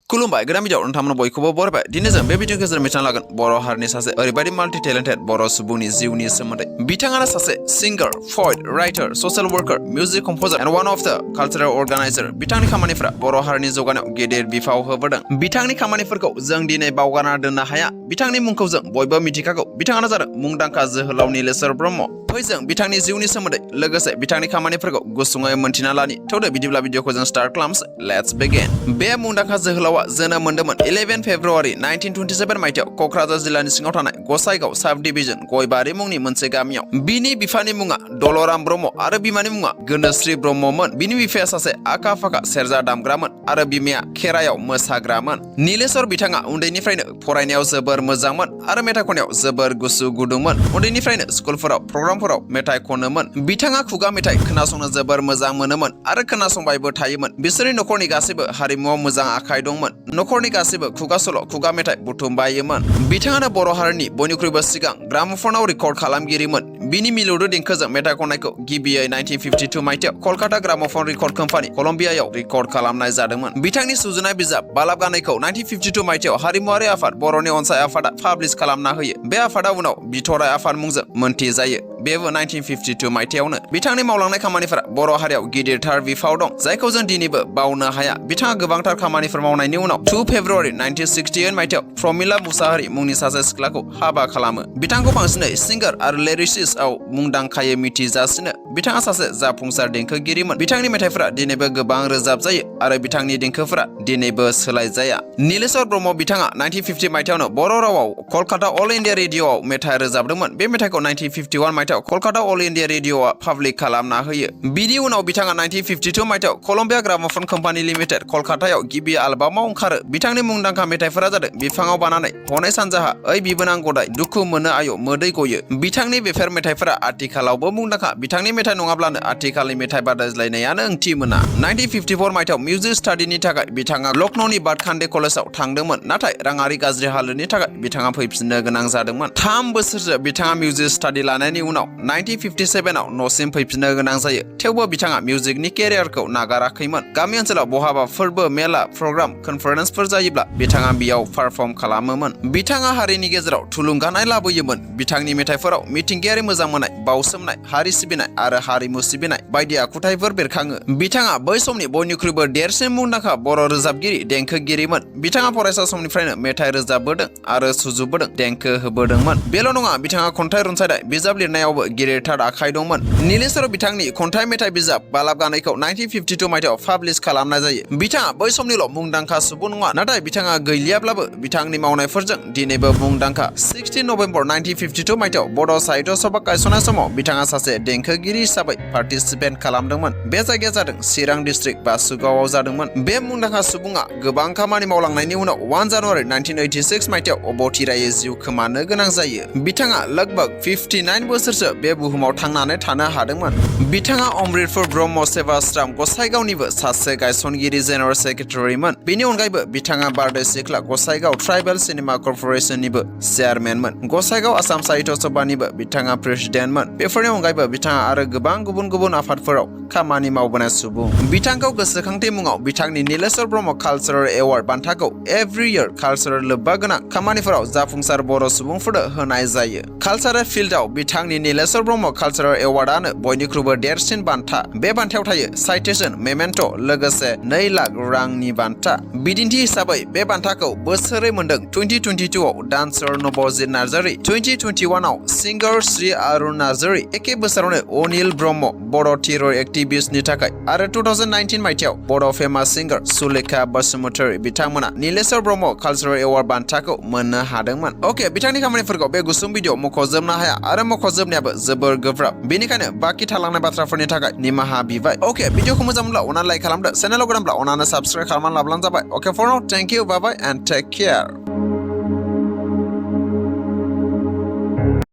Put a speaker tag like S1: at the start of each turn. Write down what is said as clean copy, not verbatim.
S1: खुलुमबाय गोदान भिडिअ नोंथांमोन बयखौबो बरायबाय दिनै जों बे भिडिअ गेजेरजों मिथिना लागोन बर' हारिनि सासे ओरैबायदि माल्टि टेलेन्टेड बर' सुबुंनि जिउनि सोमोन्दै बिथाङानो सासे singer poet writer social worker music composer and one of the cultural organiser बिथांनि खामानिफोरा बर' हारिनि जौगानायाव गेदेर बिफाव होबोदों बिथांनि खामानिफोरखौ जों दिनै बावगारना दोननो हाया बिथांनि मुंखौ जों बयबो मिथिखागौ बिथाङानो जादों मुंदांखा जोहोलाव नीलेश्वर ब्रह्म फै जों बिथांनि जिउनि सोमोन्दै लोगोसे बिथांनि खामानिफोरखौ गुसुङै मोनथिना लानि थौदो बिदिब्ला भिडिअखौ जों स्टार्ट खालामसै लेट्स बिगिन बे मुंदांखा जोहोलावा जोनोम मोन्दोंमोन 11 फेब्रुवारि 1927 मायथाइयाव क'क्राझार जिल्लानि सिङाव थानाय गसाइगाव साब डिभिजन गयबारि मुंनि मोनसे गामियाव बिनि बिफानि मुङा दलराम ब्रह्म आरो बिमानि मुङा गोनोश्री ब्रह्ममोन बिनि बिफाया सासे आखा फाखा सेरजा दामग्रामोन आरो बिमाया खेरायाव मोसाग्रामोन नीलेश्वर बिथाङा उन्दैनिफ्रायनो फरायनायाव जोबोर मोजांमोन आरो मेथाइ खननायाव जोबोर गोसो गुदुंमोन उन्दैनिफ्रायनो स्कुलफोराव प्रग्रामफोराव मेथाइ खनोमोन बिथाङा खुगा मेथाइ खोनासंनो जोबोर मोजां मोनोमोन आरो खोनासंबायबो थायोमोन बिसोरनि नखरनि गासैबो हारिमुआव मोजां आखाइ दंमोन नखरनि गासैबो खुगा सल' खुगा मेथाइ बुथुमबायोमोन बिथाङानो बर' हारिनि बयनिख्रुइबो सिगां ग्राम'फनाव रेकर्ड खालामगिरिमोन बिनि मिलौदो देंखोजों मेथाइ खननायखौ गिबियै 1952 मायथाइयाव कलकाता ग्राम'फन रेकर्ड कम्पानि कलम्बियायाव रेकर्ड खालामनाय जादोंमोन बिथांनि सुजुनाय बिजाब बालाब गानैखौ 1952 मायथाइयाव हारिमुआरि आफाद बर'नि अनसाय आफादा पाब्लिश खालामना होयो बे आफादा उनाव बिथराय आफाद मुंजों मोनथिजायो बेबो 1952 मायथाइयावनो बिथांनि मावलांनाय खामानिफोरा बर' हारियाव गिदिरथार बिफाव दं जायखौ जों दिनैबो बावनो हाया बिथाङा गोबांथार खामानिफोर मावनायनि उनाव 2 फेब्रुवारि 1968 मायथाइयाव प्रमिला मुसाहारि मुंनि सासे सिख्लाखौ हाबा खालामो बिथांखौ बांसिनै सिंगार आरो लिरिसिस्ट आव मुंदांखायै मिथिजासिनो बिथाङा सासे जाफुंसार देंखोगिरिमोन बिथांनि मेथाइफोरा दिनैबो गोबां रोजाब जायो आरो बिथांनि देंखोफोरा दिनैबो सोलाय जाया नीलेश्वर ब्रह्म बिथाङा 1950 मायथाइयावनो बर' रावाव कलकाता अल इन्डिया रेडिअ'आव मेथाइ रोजाबदोंमोन बे मेथाइखौ 1951 मायथाइयाव कलकाता अल इन्डिया रेडिअ'आ पाब्लिक खालामना होयो बिनि उनाव बिथाङा 1952 मायथाइयाव कलम्बिया ग्राम'फन कम्पानि लिमिटेड कलकातायाव गिबि एलबामाव ओंखारो बिथांनि मुंदांखा मेथाइफोरा जादों बिफाङाव बानानै हनै सानजाहा ओइ बिबोनां गदाय दुखु मोनो आय मोदै गयो बिथांनि बेफोर मेथाइफोरा आथिखालावबो मुंदांखा बिथांनि मेथाइ नङाब्लानो आथिखालनि मेथाइ बादायज्लायनायानो ओंथि मोना 1954 मायथाइयाव मिउजिक स्टाडिनि थाखाय बिथाङा लखनौनि बादखान्दे कलेजाव थांदोंमोन नाथाय राङारि गाज्रि हालोदनि थाखाय बिथाङा फैफिननो गोनां जादोंमोन 3 बोसोरसो बिथाङा मिउजिक स्टाडि लानायनि उनाव 1957 आव न'सिम फैफिननो गोनां जायो थेवबो बिथाङा मिउजिकनि केरियारखौ नागाराखैमोन गामि ओनसोलाव बहाबा फोरबो मेला प्रग्राम कनफारेन्सफोर जायोब्ला बिथाङा बेयाव पारफर्म खालामोमोन बिथाङा हारिनि गेजेराव थुलुंगानाय लाबोयोमोन बिथांनि मेथाइफोराव मिथिंगायारि मोजां मोननाय बावसोमनाय हारि सिबिनाय आरो हारिमु सिबिनाय बायदि आखुथायफोर बेरखाङो बिथाङा बै समनि बयनिख्रुइबो देरसिन मुंदांखा बर' रोजाबगिरि देंखोगिरिमोन बिथाङा फरायसा समनिफ्रायनो मेथाइ रोजाबबोदों आरो सुजुबोदों देंखो होबोदोंमोन बेल' नङा बिथाङा खन्थाइ रनसायनाय बिजाब लिरनायावबो गिदिरथार आखाइ दंमोन नीलेश्वर बिथांनि खन्थाइ मेथाइ बिजाब बालाब गानैखौ 1952 मायथाइयाव पाब्लिश खालामनाय जायो बिथाङा बै समनिल' मुंदांखा सुबुं नङा नाथाय बिथाङा गैलियाब्लाबो बिथांनि मावनायफोरजों दिनैबो मुंदांखा 16 नभेम्बर 1952 मायथाइयाव बड' साहित्य सभा गायसननाय समाव बिथाङा सासे देंखोगिरि हिसाबै पार्टिसिपेट खालामदोंमोन बे जायगाया जादों चिरां डिस्ट्रिक्ट बासुगावआव जादोंमोन बे मुंदांखा सुबुङा गोबां खामानि मावलांनायनि उनाव 1 जानुवारि 1986 मायथाइयाव अबथिरायै जिउ खोमानो गोनां जायो बिथाङा लगभग 59 बोसोरसो बे बुहुमाव थांनानै थानो हादोंमोन बिथाङा अमृतपुर ब्रह्म सेवाश्रम गसाइगावनिबो सासे गायसनगिरि जेनेरेल सेक्रेटारिमोन बेनि अनगायैबो बिथाङा बारदै सिख्ला गसाइगाव ट्राइबेल सिनेमा कर्परेसननिबो चेयारमेनमोन गसाइगाव आसाम साहित्य सभानिबो बिथाङा प्रेसिडेन्टमोन बेफोरनि अनगायैबो बिथाङा आरो गोबां गुबुन गुबुन आफादफोराव खामानि मावबोनाय सुबुं बिथांखौ गोसोखांथि मुङाव बिथांनि नीलेश्वर ब्रह्म कालचारेल एवार्ड बान्थाखौ एभ्रि इयार कालचारेल लोब्बा गोनां खामानिफोराव जाफुंसार बर' सुबुंफोरनो होनाय जायो कालचारेल फिल्डआव बिथांनि नीलेश्वर ब्रह्म कालचारेल एवार्डआनो बयनिख्रुइबो देरसिन बान्था बे बान्थायाव थायो साइटेशन मेमेन्ट' लोगोसे 2 लाख रांनि बान्था बिदिन्थि हिसाबै बे बान्थाखौ बोसोरै मोनदों 2022 आव डान्सार नबजित नार्जारी 2021 आव सिंगार श्री अरुण नार्जारी एखे बोसोरावनो अनिल ब्रह्म बर' टेरर एक्टिभिस्टनि थाखाय आरो 2019 मायथाइयाव बर' फेमास सिंगार सुलेखा बसुमतारी बिथांमोना नीलेश्वर ब्रह्म कालचारेल एवार्ड बान्थाखौ मोननो हादोंमोन अके बिथांनि खामानिफोरखौ बे गुसुं भिडिअ मख'जोबनो हाया आरो मख'जोबनायाबो जोबोर गोब्राब बेनिखायनो बाखि थालांनाय बाथ्राफोरनि थाखाय निमाहा बिबाय अके भिडिअखौ मोजां मोनब्ला अननानै लाइक खालामदो चेनेलाव गोदानब्ला अननानै साबस्क्राइब खालामनानै लाब्लानो जाबाय okay for now thank you bye bye and take care